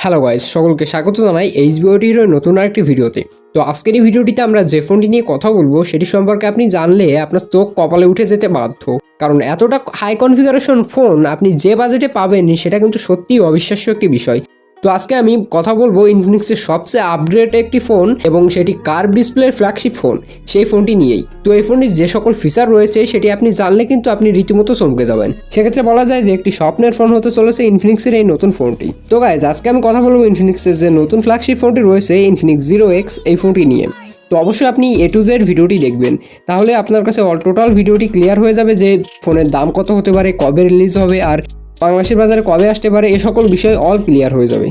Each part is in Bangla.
হ্যালো গাইস, সকলকে স্বাগত জানাই এইচ ভিডিওটির নতুন আরেকটি ভিডিওতে। তো আজকের এই ভিডিওটিতে আমরা যে ফোনটি নিয়ে কথা বলবো সেটি সম্পর্কে আপনি জানলে আপনার চোখ কপালে উঠে যেতে বাধ্য, কারণ এতটা হাই কনফিগারেশন ফোন আপনি যে বাজেটে পাবেন সেটা কিন্তু সত্যিই অবিশ্বাস্য একটি বিষয়। তো আজকে আমি কথা বলবো ইনফিনিক্সের সবচেয়ে আপগ্রেড একটি ফোন এবং সেটি কার্ভ ডিসপ্লের ফ্ল্যাগশিপ ফোন, সেই ফোনটি নিয়েই। তো এই ফোনটির যে সকল ফিচার রয়েছে সেটি আপনি জানলে কিন্তু আপনি রীতিমতো চমকে যাবেন। সেক্ষেত্রে বলা যায় যে একটি স্বপ্নের ফোন হতে চলেছে ইনফিনিক্সের এই নতুন ফোনটি। তো গাইজ, আজকে আমি কথা বলবো ইনফিনিক্সের যে নতুন ফ্ল্যাগশিপ ফোনটি রয়েছে ইনফিনিক্স 0X, এই ফোনটি নিয়ে। তো অবশ্যই আপনি A to Z ভিডিওটি দেখবেন, তাহলে আপনার কাছে টোটাল ভিডিওটি ক্লিয়ার হয়ে যাবে যে ফোনের দাম কত হতে পারে, কবে রিলিজ হবে, আর বাংলাদেশের বাজারে কবে আসতে পারে, এ সকল বিষয় অল ক্লিয়ার হয়ে যাবে।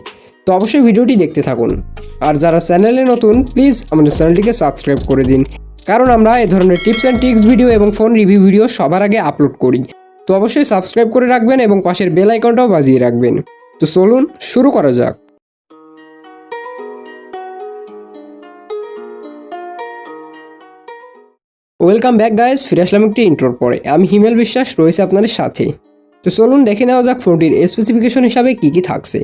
তো অবশ্যই ভিডিওটি দেখতে থাকুন। আর যারা চ্যানেলে নতুন, প্লিজ আমাদের চ্যানেলটিকে সাবস্ক্রাইব করে দিন, কারণ আমরা এই ধরনের টিপস অ্যান্ড ট্রিক্স ভিডিও এবং ফোন রিভিউ ভিডিও সবার আগে আপলোড করি। তো অবশ্যই সাবস্ক্রাইব করে রাখবেন এবং পাশের বেল আইকনটাও বাজিয়ে রাখবেন। তো চলুন শুরু করা যাক। ওয়েলকাম ব্যাক গাইজ, ফিরে আসলাম একটি ইন্ট্রোর পরে। আমি হিমেল বিশ্বাস রয়েছে আপনাদের সাথে। তো চলুন দেখে নেওয়া যাক ফোনটির স্পেসিফিকেশন হিসাবে কী কী থাকছে।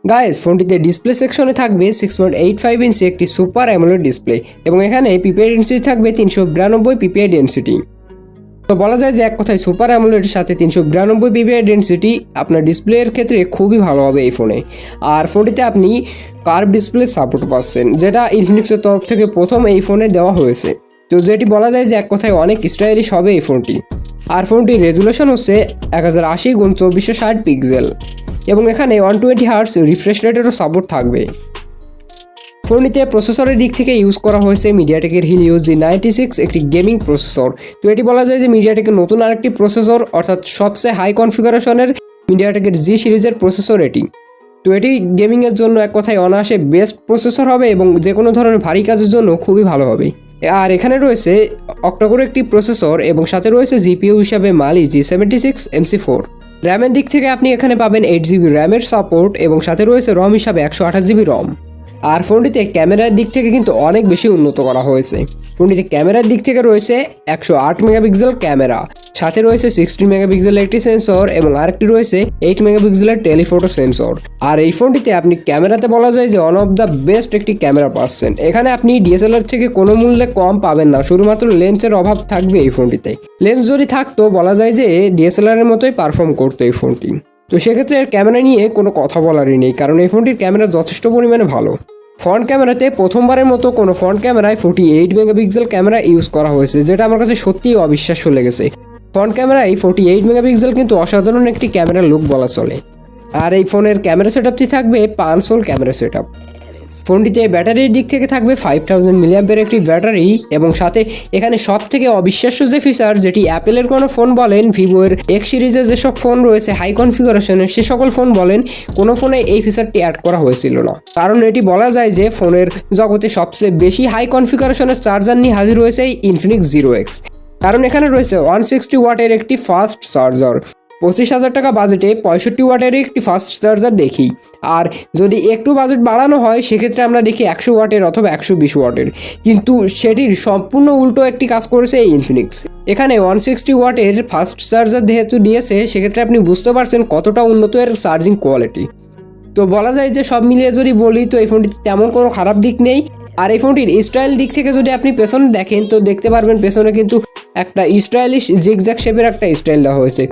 গাইজ, ফোনটিতে ডিসপ্লে সেকশনে থাকবে 6.85 ইঞ্চি একটি সুপার অ্যামোলেড ডিসপ্লে এবং এখানে পিপিআই ডেন্সিটি থাকবে 392 পিপিআই ডেন্সিটি। তো বলা যায় যে এক কথায় সুপার অ্যামোলেডের সাথে 392 পিপিআই ডেন্সিটি আপনার ডিসপ্লের ক্ষেত্রে খুবই ভালো হবে এই ফোনে। আর ফোনটিতে আপনি কার্ভ ডিসপ্লে সাপোর্ট পাচ্ছেন, যেটা ইনফিনিক্সের তরফ থেকে প্রথম এই ফোনে দেওয়া হয়েছে। তো যেটি বলা যায় যে এক কথায় অনেক স্টাইলিশ হবে এই ফোনটি। আর ফোনটির রেজুলেশন হচ্ছে 1080x2460 পিক্সেল এবং এখানে 120 হার্টজ রিফ্রেশ রেটেরও সাপোর্ট থাকবে। ফোনটিতে প্রসেসরের দিক থেকে ইউজ করা হয়েছে মিডিয়াটেকের হিলিও G96, একটি গেমিং প্রসেসর। তো এটি বলা যায় যে মিডিয়াটেকের নতুন আরেকটি প্রসেসর, অর্থাৎ সবচেয়ে হাই কনফিগারেশনের মিডিয়াটেকের G সিরিজের প্রসেসর এটি। তো এটি গেমিংয়ের জন্য এক কথায় অনায়াসে বেস্ট প্রসেসর হবে এবং যে কোনো ধরনের ভারী কাজের জন্য খুবই ভালো হবে। আর এখানে রয়েছে অক্টাকোর একটি প্রসেসর এবং সাথে রয়েছে জিপিইউ হিসাবে মালি G76 MC4। র্যামের দিক থেকে আপনি এখানে পাবেন 8GB র্যামের সাপোর্ট এবং সাথে রয়েছে রম হিসাবে 128GB রম। আর ফোনটিতে ক্যামেরার দিক থেকে কিন্তু অনেক বেশি উন্নত করা হয়েছে। ফোনটিতে ক্যামেরার দিক থেকে রয়েছে 108 মেগাপিক্সেল ক্যামেরা, সাথে রয়েছে 16 মেগাপিক্সেলের একটি সেন্সর এবং আরেকটি রয়েছে 8 মেগাপিক্সেলের টেলিফোটো সেন্সর। আর এই ফোনটিতে আপনি ক্যামেরাতে বলা যায় যে ওয়ান অফ দ্য বেস্ট একটি ক্যামেরা পাচ্ছেন। এখানে আপনি ডিএসএলআর থেকে কোনো মূল্যে কম পাবেন না, শুধুমাত্র লেন্সের অভাব থাকবে এই ফোনটিতে। লেন্স যদি থাকতো বলা যায় যে ডিএসএলআর এর মতোই পারফর্ম করতো এই ফোনটি। তো সেক্ষেত্রে এর ক্যামেরা নিয়ে কোনো কথা বলারই নেই, কারণ এই ফোনটির ক্যামেরা যথেষ্ট পরিমাণে ভালো। ফ্রন্ট ক্যামেরাতে প্রথমবারের মতো কোনো ফ্রন্ট ক্যামেরায় 48 মেগাপিক্সেল ক্যামেরা ইউজ করা হয়েছে, যেটা আমার কাছে সত্যিই অবিশ্বাস্য লেগেছে। ফ্রন্ট ক্যামেরায় 48 মেগাপিক্সেল কিন্তু অসাধারণ একটি ক্যামেরা লুক বলা চলে। আর এই ফোনের ক্যামেরা সেটআপটি থাকবে 500 ক্যামেরা সেটআপ। ফোনটিতে ব্যাটারির দিক থেকে থাকবে 5000 মিলিঅ্যাম্পের একটি ব্যাটারি এবং সাথে এখানে সব থেকে অবিশ্বাস্য যে ফিচার, যেটি অ্যাপেলের কোনো ফোন বলেন, ভিভোর X সিরিজের যেসব ফোন রয়েছে হাই কনফিগারেশনের, সে সকল ফোন বলেন, কোনো ফোনে এই ফিচারটি অ্যাড করা হয়েছিল না। কারণ এটি বলা যায় যে ফোনের জগতে সবচেয়ে বেশি হাই কনফিগারেশনের চার্জার নিয়ে হাজির হয়েছে এই ইনফিনিক্স 0X। কারণ এখানে রয়েছে 160 ওয়াটের একটি ফাস্ট চার্জার। 25,000 টাকা বাজেটে 65 ওয়াটের একটি ফাস্ট চার্জার দেখি। আর যদি একটু বাজেট বাড়ানো হয় সেক্ষেত্রে আমরা দেখি 100 ওয়াটের অথবা 120 ওয়াটের, কিন্তু সেটির সম্পূর্ণ উল্টো একটি কাজ করেছে এই ইনফিনিক্স। এখানে 160 ওয়াটের ফাস্ট চার্জার যেহেতু দিয়েছে, সেক্ষেত্রে আপনি বুঝতে পারছেন কতটা উন্নত এর চার্জিং কোয়ালিটি। তো বলা যায় যে সব মিলিয়ে যদি বলি তো এই ফোনটিতে তেমন কোনো খারাপ দিক নেই। আর এই ফোনটির স্টাইল দিক থেকে যদি আপনি পেছনে দেখেন তো দেখতে পারবেন পেছনে কিন্তু একটা স্টাইলিশ জিগজ্যাগ শেপের একটা স্টাইল দেওয়া হয়েছে,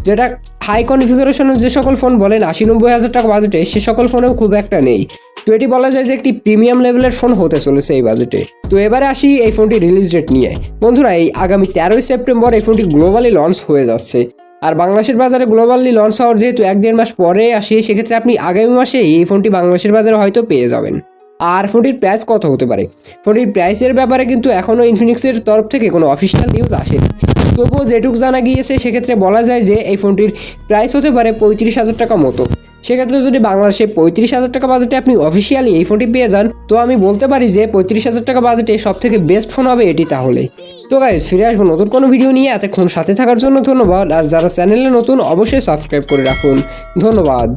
যেটা হাই কনফিগারেশনের যে সকল ফোন বলেন 80-90 হাজার টাকা বাজেটে, সে সকল ফোনেও খুব একটা নেই। তো এটি বলা যায় যে একটি প্রিমিয়াম লেভেলের ফোন হতে চলেছে এই বাজেটে। তো এবারে আসি এই ফোনটির রিলিজ ডেট নিয়ে। বন্ধুরা, এই আগামী 13 সেপ্টেম্বর এই ফোনটি গ্লোবালি লঞ্চ হয়ে যাচ্ছে। আর বাংলাদেশের বাজারে গ্লোবালি লঞ্চ হওয়ার যেহেতু 1-1.5 মাস পরে আসে, সেক্ষেত্রে আপনি আগামী মাসে এই ফোনটি বাংলাদেশের বাজারে হয়তো পেয়ে যাবেন। আর ফোনটির প্রাইস কত হতে পারে, ফোনটির প্রাইসের ব্যাপারে কিন্তু এখনও ইনফিনিক্সের তরফ থেকে কোনো অফিসিয়াল নিউজ আসেনি। তবুও যেটুকু জানা গিয়েছে সেক্ষেত্রে বলা যায় যে এই ফোনটির প্রাইস হতে পারে 35,000 টাকা মতো। সেক্ষেত্রে যদি বাংলাদেশে 35,000 টাকা বাজেটে আপনি অফিসিয়ালি এই ফোনটি পেয়ে যান, তো আমি বলতে পারি যে 35,000 টাকা বাজেটে সব থেকে বেস্ট ফোন হবে এটি তাহলে। তো গাইজ, ফিরে আসবো নতুন কোনো ভিডিও নিয়ে। এতক্ষণ সাথে থাকার জন্য ধন্যবাদ। আর যারা চ্যানেলে নতুন অবশ্যই সাবস্ক্রাইব করে রাখুন। ধন্যবাদ।